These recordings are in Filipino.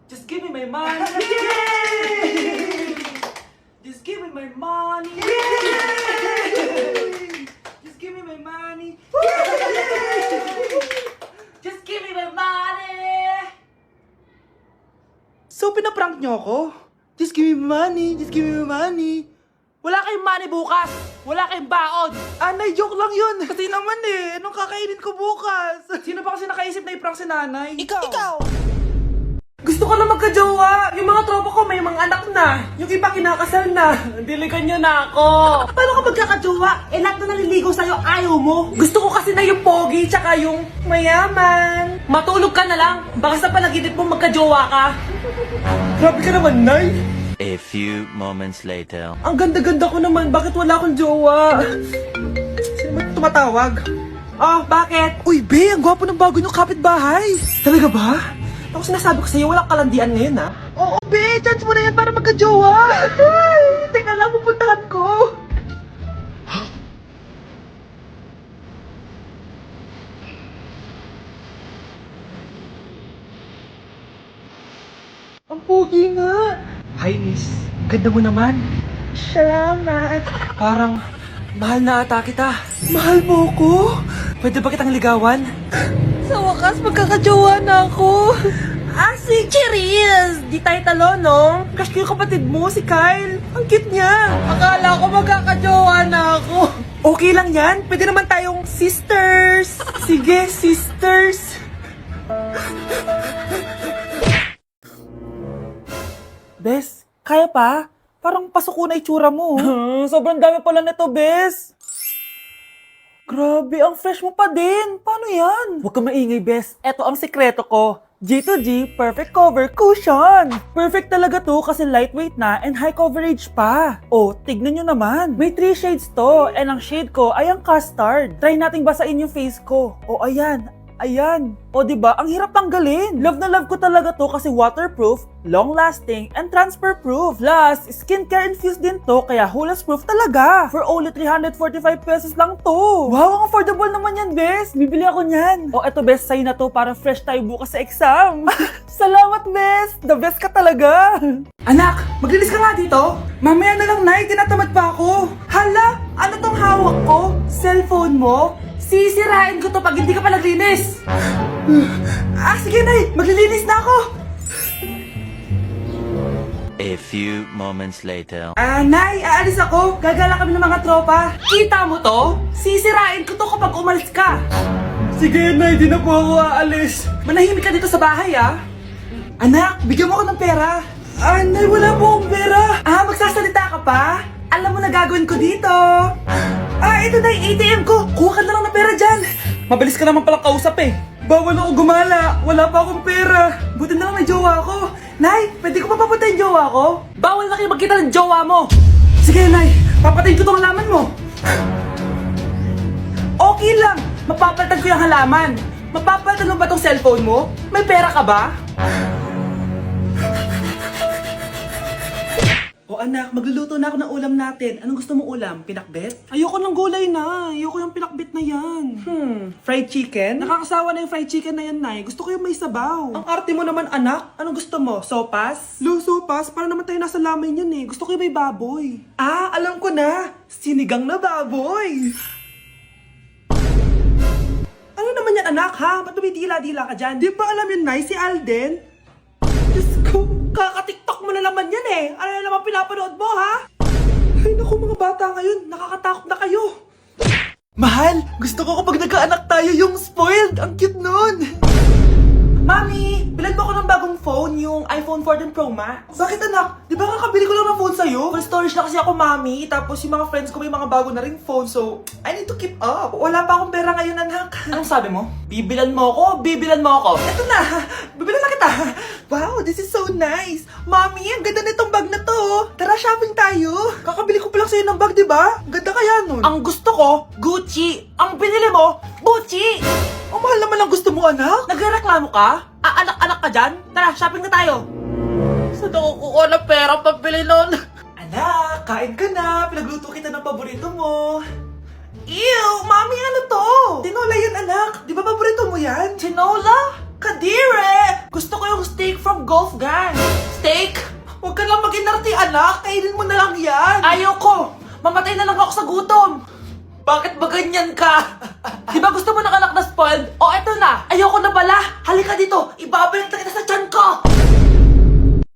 Just give me my money. Yay! Just give me my money. Yay! Just give me my money. Just give me my money. So, pinaprank nyo ako? Just give me money. Just give me money. Wala kayong money bukas. Wala kayong baon. Anay, joke lang yun. Kasi naman anong kakainin ko bukas? Sino ba kasi nakaisip na i-prank si nanay? Ikaw! Gusto ko na magka-jowa. Yung mga tropa ko may mga anak na. Yung iba kinakasal na. Diligan nyo na ako. Paano ka magkakajowa? Lahat na naliligaw sa'yo, ayaw mo? Gusto ko kasi na yung pogi tsaka yung mayaman. Matulog ka na lang. Baka sa panaginip mo magka-jowa ka. Grabe ka naman, Nay. A few moments later. Ang ganda-ganda ko naman. Bakit wala akong jowa? Sino ba tumatawag? Oh, bakit? Uy, Be, ang gwapo ng bago niyong kapitbahay. Talaga ba? Ako sinasabi ko sa'yo, walang kalandian ngayon, ha? Oo, Be, chance mo na yan para magka-jowa. Ay, teka lang, pupuntahan ko. Ang pogi nga. Hi, miss. Ganda mo naman. Salamat. Parang mahal na ata kita. Mahal mo ko? Pwede ba kitang ligawan? Sa wakas, magkakajowa na ako. Si Cherise! Di tayo talo, no? Crush ko yung kapatid mo, si Kyle. Ang cute niya. Akala ko magkakajowa na ako. Okay lang yan. Pwede naman tayong sisters. Sige, sisters. Bes, kaya pa? Parang pasuko na itsura mo. Sobrang dami pala nito, Bes. Grabe, ang fresh mo pa din. Paano yan? Huwag ka maingay, Bes. Eto ang sekreto ko. G2G Perfect Cover Cushion. Perfect talaga to kasi lightweight na and high coverage pa. Oh, tignan nyo naman. May 3 shades to and ang shade ko ay ang custard. Try nating basain yung face ko. Oh, ayan. Ayan. O, diba? Ang hirap tanggalin. Love na love ko talaga to kasi waterproof, long-lasting, and transfer-proof. Plus, skincare infused din to kaya hulas-proof talaga. For only 345 pesos lang to. Wow, ang affordable naman yan, Bes. Bibili ako niyan. O, eto, Bes, sa'yo na to para fresh tayo bukas sa exam. Salamat, Bes. The best ka talaga. Anak, maglinis ka nga dito. Mamaya na lang, Nay. Tinatamad pa ako. Hala, ano tong hawak ko? Cellphone mo? Sisirain ko to pag hindi ka pa naglinis. Sige, Nay. Maglilinis na ako. A few moments later. Nay, aalis ako. Gagala kami ng mga tropa. Kita mo to? Sisirain ko to kapag umalis ka. Sige, Nay. Di na po ako aalis. Manahimik ka dito sa bahay, Anak, bigyan mo ako ng pera. Nay, wala po akong pera. Magsasalita ka pa? Alam mo na gagawin ko dito. Ito na yung ATM ko. Kuha ka na lang ng pera dyan. Mabilis ka naman palang kausap Bawal ako gumala. Wala pa akong pera. Buti na lang may jowa ako. Nay, pwede ko pa papatay yung jowa ko? Bawal na kayo magkita ng jowa mo. Sige, Nay. Papatayin ko tong halaman mo. Okay lang. Mapapalitan ko yung halaman. Mapapalitan mo ba tong cellphone mo? May pera ka ba? O anak, magluluto na ako ng ulam natin. Anong gusto mong ulam? Pinakbet? Ayoko ng gulay na. Ayoko yung pinakbet na yan. Fried chicken? Nakakasawa na yung fried chicken na yan, Nay. Gusto ko yung may sabaw. Ang arte mo naman, anak. Anong gusto mo? Sopas? Sopas? Para naman tayo nasa lamay niyan Gusto ko yung may baboy. Alam ko na. Sinigang na baboy. Ano naman yan, anak, ha? Ba't tumitila-dila ka dyan? Di ba alam yun, Nay? Si Alden? Diyos ko. Kaka-tiktok mo na naman yan Ano na naman pinapanood mo, ha? Ay, naku mga bata ngayon. Nakakatakot na kayo. Mahal, gusto ko kapag nagkaanak tayo yung spoiled. Ang cute nun. Mami, bilan mo ako ng bagong phone, yung iPhone 14 Pro Max. Bakit anak? Di ba kakabili ko lang ng phone sa'yo? Full storage na kasi ako, Mami. Tapos yung mga friends ko may mga bago na ring phone, so I need to keep up. Wala pa akong pera ngayon, anak. Anong sabi mo? Bibilan mo ako? Bibilan mo ako? Eto na, bibilan na kita. Wow, this is so nice. Mami, ang ganda nitong bag na to. Tara, shopping tayo. Kakabili ko pa lang sa'yo ng bag, di ba? Ganda kaya nun. Ang gusto ko, Gucci. Ang binili mo, Gucci. Ang mahal naman ang gusto mo, anak. Nagrereklamo ka? Anak-anak ka dyan? Tara, shopping na tayo. Saan ako kukuha ng pera pambili nun? Anak, kain ka na. Pinagluto kita ng paborito mo. Ew, Mami, ano to? Tinola yan, anak. Di ba paborito mo yan? Tinola? Kadire! Gusto ko yung steak from Golf Gang. Steak? Huwag ka lang mag-inarte, anak. Kainin mo na lang yan. Ayoko! Mamatay na lang ako sa gutom! Bakit ba ganyan ka? Di ba gusto mo ng anak na spoiled? O eto na! Ayoko na pala! Halika dito! Ibabalot na kita sa tiyan ko!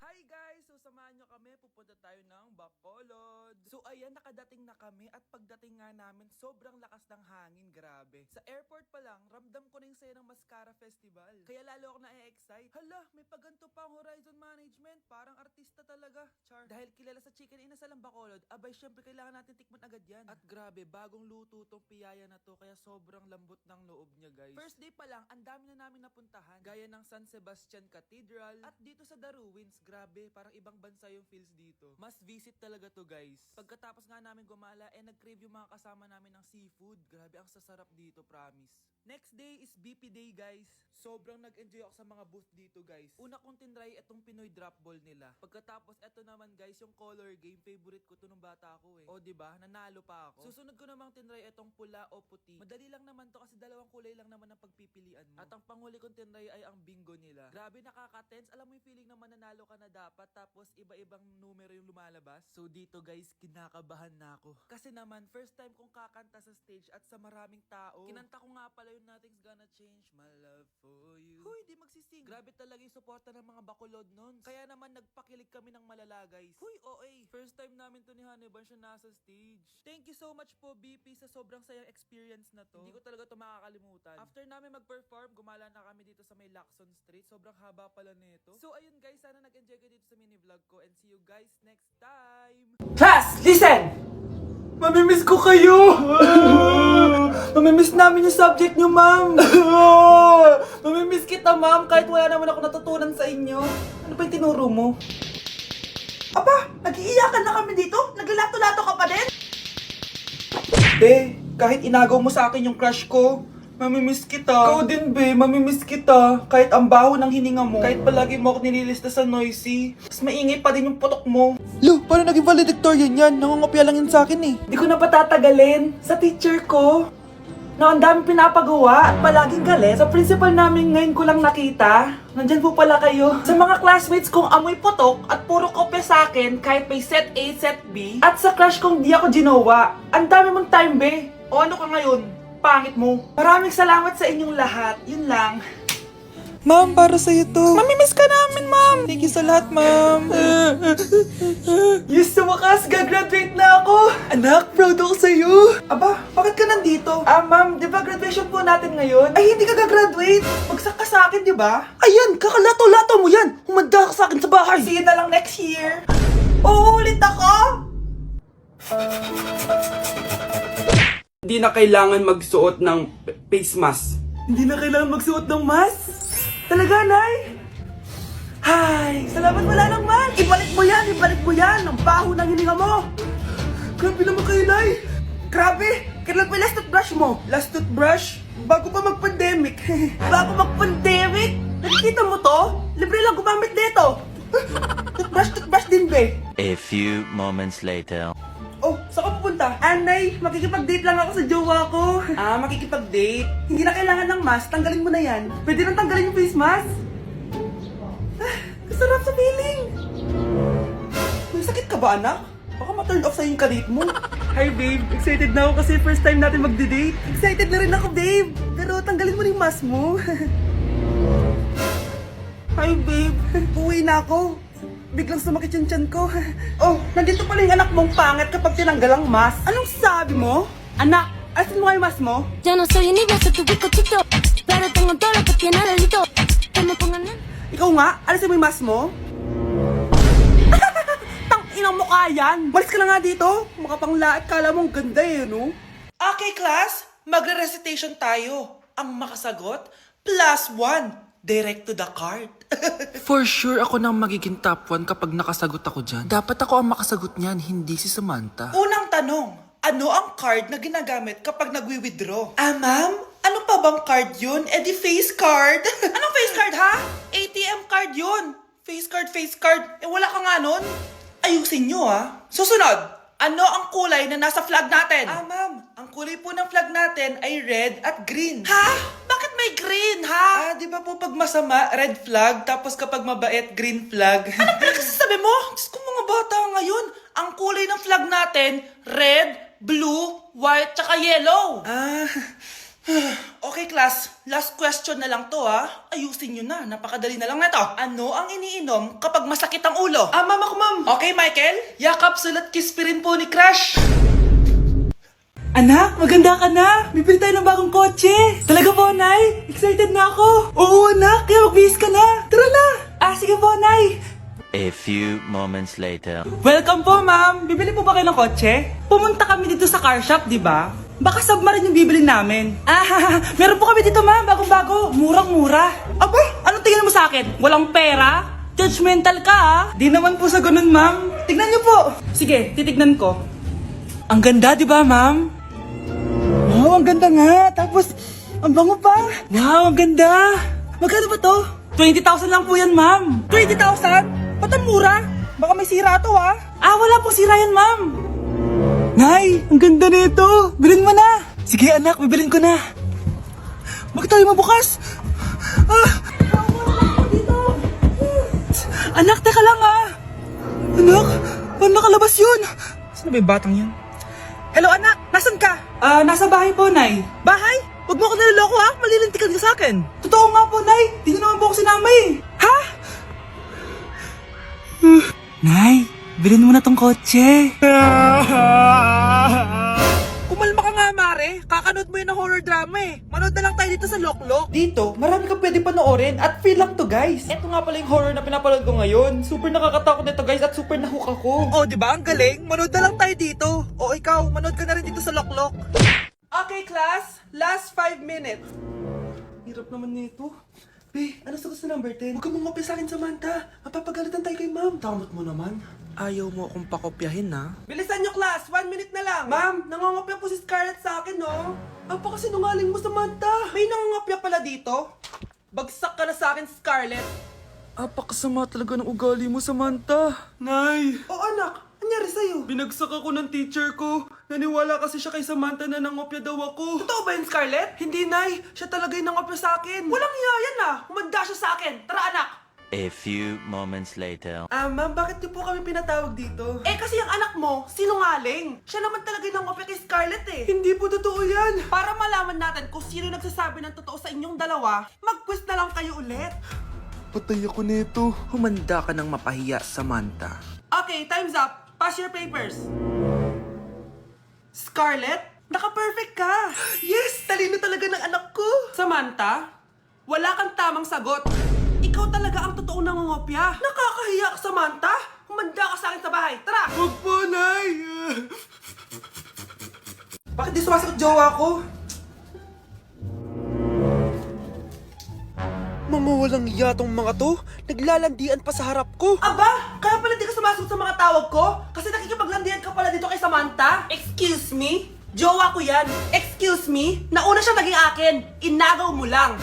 Hi guys! So samahan nyo kami, pupunta tayo ng Bacolod. So ayan, nakadating na kami at pagdating nga namin, sobrang lakas ng hangin, grabe. Sa airport pa lang, ramdam ko na yung saya ng Mascara Festival. Kaya lalo ako na-excite. Hala, may paganto pa ang Horizon Management. Parang artista talaga, Char. Dahil kilala sa Chicken Inasal ang Bacolod, abay syempre kailangan natin tikman agad yan. At grabe, bagong luto tong piyaya na to, kaya sobrang lambot ng loob niya guys. First day pa lang, ang dami na namin napuntahan. Gaya ng San Sebastian Cathedral at dito sa The Ruins, grabe, parang ibang bansa yung feels dito. Must visit talaga to guys. Pagkatapos nga namin gumala, nag-crave yung mga kasama namin ng seafood. Grabe, ang sasarap dito, promise. Next day is BP Day guys. Sobrang nag-enjoy ako sa mga booth dito guys. Una kong tinry itong Pinoy drop ball nila. Pagkatapos eto naman guys, yung color game, favorite ko to nung bata ako eh. O diba, nanalo pa ako. Susunod ko namang tinry itong pula o puti. Madali lang naman to kasi dalawang kulay lang naman ang pagpipilian mo. At ang panghuli kong tinry ay ang bingo nila. Grabe, nakaka-tense. Alam mo yung feeling na mananalo ka na dapat tapos iba-ibang numero yung lumalabas. So dito guys, kinakabahan na ako. Kasi naman, first time kong kakanta sa stage at sa maraming tao. Kinanta ko nga pala yung Nothing's Gonna Change My Love For You. Huy, di magsising. Grabe talaga yung suporta ng mga Bacolod nun. Kaya naman nagpakilig kami ng malala guys. Huy, OA. First time namin to ni Hannibal siya nasa stage. Thank you so much po BP sa sobrang sayang experience na to. Hindi ko talaga to makakalimutan. After namin mag-perform, gumala na kami dito sa may Lacson Street. Sobrang haba pala nito. So ayun guys, sana nag-enjoy kayo dito sa mini vlog ko and see you guys next time. Class, listen! Mamimiss ko kayo! Mamimiss namin yung subject nyo, ma'am! Mamimiss kita, ma'am, kahit wala naman ako natutunan sa inyo. Ano ba yung tinuro mo? Aba, nag-iiyakan na kami dito? Naglalato-lato ka pa din? Be, kahit inagaw mo sa akin yung crush ko, mamimiss kita. Ikaw din, be, mamimiss kita. Kahit ang baho ng hininga mo, kahit palagi mo ako nililista sa noisy, mas maingay pa din yung putok mo. Lo, paano naging valedictorian yan? Nangungopia lang yun sa akin eh. Di ko na patatagalin sa teacher ko na ang dami pinapagawa at palaging galit. Sa principal namin ngayon ko lang nakita. Nandyan po pala kayo. Sa mga classmates kong amoy putok at puro kopya sa akin kahit may set A, set B. At sa crush kong di ako ginawa. Ang dami mong time, be. O ano ka ngayon? Pangit mo. Maraming salamat sa inyong lahat. Yun lang. Ma'am, para sa'yo to. Mamimiss ka namin, ma'am. Thank you sa lahat, ma'am. Yes, sa wakas, gagraduate na ako. Anak, proud ako sa'yo. Aba, bakit ka nandito? Ma'am, di ba graduation po natin ngayon? Ay, hindi ka gagraduate. Bagsak ka sa akin, di ba? Ayan, kakalato-lato mo yan. Humanda ka sa akin sa bahay. See you na lang next year. Uulit ako? Hindi na kailangan magsuot ng face mask. Hindi na kailangan magsuot ng mask? Talaga, Nay? Hay, salamat wala ng mask. Ibalik mo yan, ibalik mo yan. Ang baho ng hininga mo. Grabe naman kayo, Nay. Grabe, kailan pa yung last toothbrush mo? Last toothbrush, bago pa mag-pandemic. Bago mag-pandemic? Nakikita mo to? Libre lang gumamit dito. Toothbrush din, be. A few moments later. Oh, saan ka pupunta? Anay, makikipag-date lang ako sa jowa ko. Makikipag-date? Hindi na kailangan ng mask, tanggalin mo na yan. Pwede nang tanggalin yung face mask? Kasarap sa feeling. May sakit ka ba, anak? Baka ma-turn off sa'yo yung kalit mo. Hi babe, excited na ako kasi first time natin magde-date. Excited na rin ako babe, pero tanggalin mo na yung mask mo. Hi babe, uwi na ako. Biglang sumakit yung tiyan ko. Oh, nandito pala yung anak mong pangit kapag tinanggal ang mask. Anong sabi mo? Anak, alisin mo kayo mask mo? Yo no soy envidia, soy tu bizcochito. Pero tengo todo lo que tiene delito. Que me pongan en... Ikaw nga, alisin mo yung mask mo? Tang inang mukha yan. Malis ka na nga dito. Makapanglaat, kala mong ganda eh, no? Okay, class, magre-recitation tayo. Ang makasagot, +1. Direct to the card. For sure ako nang magiging top 1 kapag nakasagot ako dyan. Dapat ako ang makasagot niyan, hindi si Samantha. Unang tanong, ano ang card na ginagamit kapag nagwi-withdraw? Ma'am, ano pa bang card yun? Di face card. Anong face card, ha? ATM card yun. Face card. Wala ka nga nun. Ayusin nyo, Susunod, ano ang kulay na nasa flag natin? Ma'am, ang kulay po ng flag natin ay red at green. Ha? Bakit may green, ha? Di ba po pag masama, red flag, tapos kapag mabait, green flag? Ano pinagsasabi mo? Diyos ko mga bata ngayon, ang kulay ng flag natin, red, blue, white, tsaka yellow. Okay class, last question na lang to ha. Ayusin nyo na, napakadali na lang na to. Ano ang iniinom kapag masakit ang ulo? Ma'am ako ma'am. Okay Michael, yakap, sulat, kiss pa rin po ni Crush. Anak, maganda ka na. Bibili tayo ng bagong kotse. Talaga po, Nay? Excited na ako. Oo, anak. Kaya magbihis ka na. Tara na. Sige po, Nay. A few moments later. Welcome po, ma'am. Bibili po ba kayo ng kotse? Pumunta kami dito sa car shop, di ba? Baka submarine yung bibili namin. Meron po kami dito, ma'am. Bagong-bago. Murang-mura. Aba, anong tingin mo sa akin? Walang pera? Judgmental ka, ah. Di naman po sa ganun, ma'am. Tignan niyo po. Sige, titignan ko. Ang ganda, di ba, ma'am? Wow, ang ganda nga. Tapos, ang bango pa. Wow, ang ganda. Magkano ba to? 20,000 lang po yan, ma'am. 20,000? Ba't ang mura? Baka may sira to, ha? Wala pong sira yan, ma'am. Nay, ang ganda nito. Bilhin mo na. Sige, anak, bibilin ko na. Bakit tayo mabukas? Anak, teka lang, ha? Anak, paano nakalabas yun? Saan ba yung batang yun? Hello anak, nasan ka? Nasa bahay po, Nay. Bahay? Huwag mo ako niloloko ha, malilintikan ka sa akin. Totoo nga po, Nay. Di nyo naman po ako sinama eh. Ha? Nay, bilhin mo na tong kotse. Kumalma ka nga, Mare. Kakanood mo yun ng horror drama eh. Manood na lang tayo dito sa Loklok. Dito, marami ka pwede panoorin at free lang to, guys. Ito nga pala yung horror na pinapanood ko ngayon. Super nakakatakot nito, guys, at super nahook ako. Oh, di ba? Ang galing. Manood na lang tayo dito. O ikaw, manood ka na rin dito sa Loklok. Okay, class. Last 5 minutes. Hirap naman nito. Be, ano sagot sa number 10? Huwag ka mong sa akin, Samantha. Mapapagalitan tayo kay ma'am. Tamot mo naman. Ayaw mo akong pakopyahin, ha? Bilisan nyo, class! 1 minute na lang! Ma'am, nangangopya po si Scarlett sa akin, no? Apakasinungaling mo, Samantha! May nangangopya pala dito? Bagsak ka na sa akin, Scarlett! Apakasama talaga ng ugali mo, Samantha! Nay! Oo, anak! Anyari sa'yo? Binagsak ako ng teacher ko. Naniwala kasi siya kay Samantha na nangopya daw ako. Totoo ba yun, Scarlett? Hindi, Nay. Siya talaga yung nangopya sa akin. Walang iya yan, ah! Humanda siya sa akin! Tara, anak! A few moments later. Ma'am, bakit niyo po kami pinatawag dito? Kasi yung anak mo, sinungaling. Siya naman talaga yung nangopya kay Scarlett eh. Hindi po totoo yan. Para malaman natin kung sino nagsasabi ng totoo sa inyong dalawa, mag-quiz na lang kayo ulit. Patay ako nito. Humanda ka ng mapahiya, Samantha. Okay, time's up. Pass your papers. Scarlett, naka-perfect ka. Yes, talino talaga ng anak ko. Samantha, wala kang tamang sagot. Ikaw talaga ang totoong nangungopya. Nakakahiya ka, Samantha. Humanda ka sa akin sa bahay. Tara! Huwag po, Nay! Bakit di sumasagot jowa ko? Mga walang iya tong mga to. Naglalandian pa sa harap ko. Aba, kaya pala di ka sumasagot sa mga tawag ko? Kasi nakikipaglandian ka pala dito kay Samantha? Excuse me? Jowa ko yan. Excuse me? Nauna siya naging akin. Inagaw mo lang.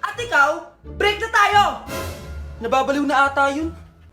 At ikaw, break na tayo! Nababaliw na ata yun.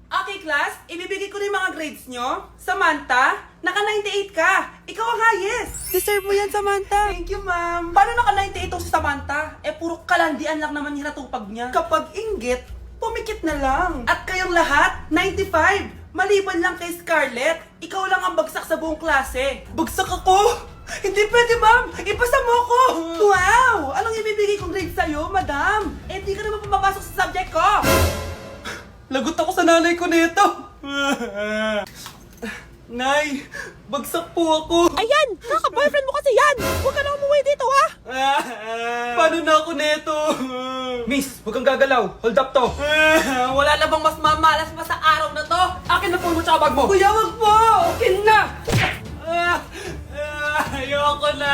Okay, class. Ibibigay ko na yung mga grades nyo. Samantha, naka-98 ka. Ikaw ang highest. Deserve mo yan, Samantha. Thank you, ma'am. Paano naka-98 si Samantha? Puro kalandian lang naman hinatupag niya. Kapag inggit, pumikit na lang. At kayong lahat, 95. Maliban lang kay Scarlett, ikaw lang ang bagsak sa buong klase. Bagsak ako? Hindi pwede, ma'am. Ipasa mo ako. Wow! Anong ibibigay kong grade sa'yo, madam? Di ka naman pumapasok sa subject ko. Lagot ako sa nanay ko nito. Nay, bagsak po ako. Ayan! Kaka-boyfriend mo kasi yan! Huwag ka na umuwi dito, ha? Paano na ako nito? Miss, huwag kang gagalaw. Hold up to. Wala na bang mas mamalas pa sa araw na to? Akin na phone mo tsaka bag mo. Kuya, wag po. Akin na. Ayoko na.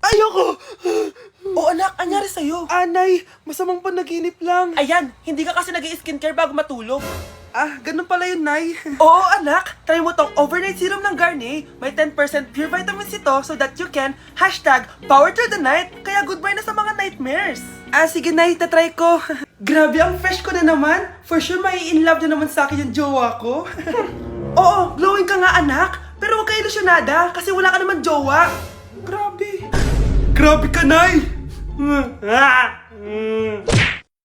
Ayoko! O anak, anyari sa'yo? Anay, masamang panaginip lang. Ayan, hindi ka kasi nag-i-skincare bago matulog. Ganun pala yun, Nay. Oo, anak. Try mo tong overnight serum ng Garnier. May 10% pure vitamin C to so that you can #power through the night. Kaya goodbye na sa mga nightmares. Sige, Nay. Tatry ko. Grabe, ang fresh ko na naman. For sure, mai-in love na naman sa akin yung jowa ko. Oo, glowing ka nga, anak. Pero huwag ka ilusyonada kasi wala ka naman jowa. Grabe. Grabe ka, Nay.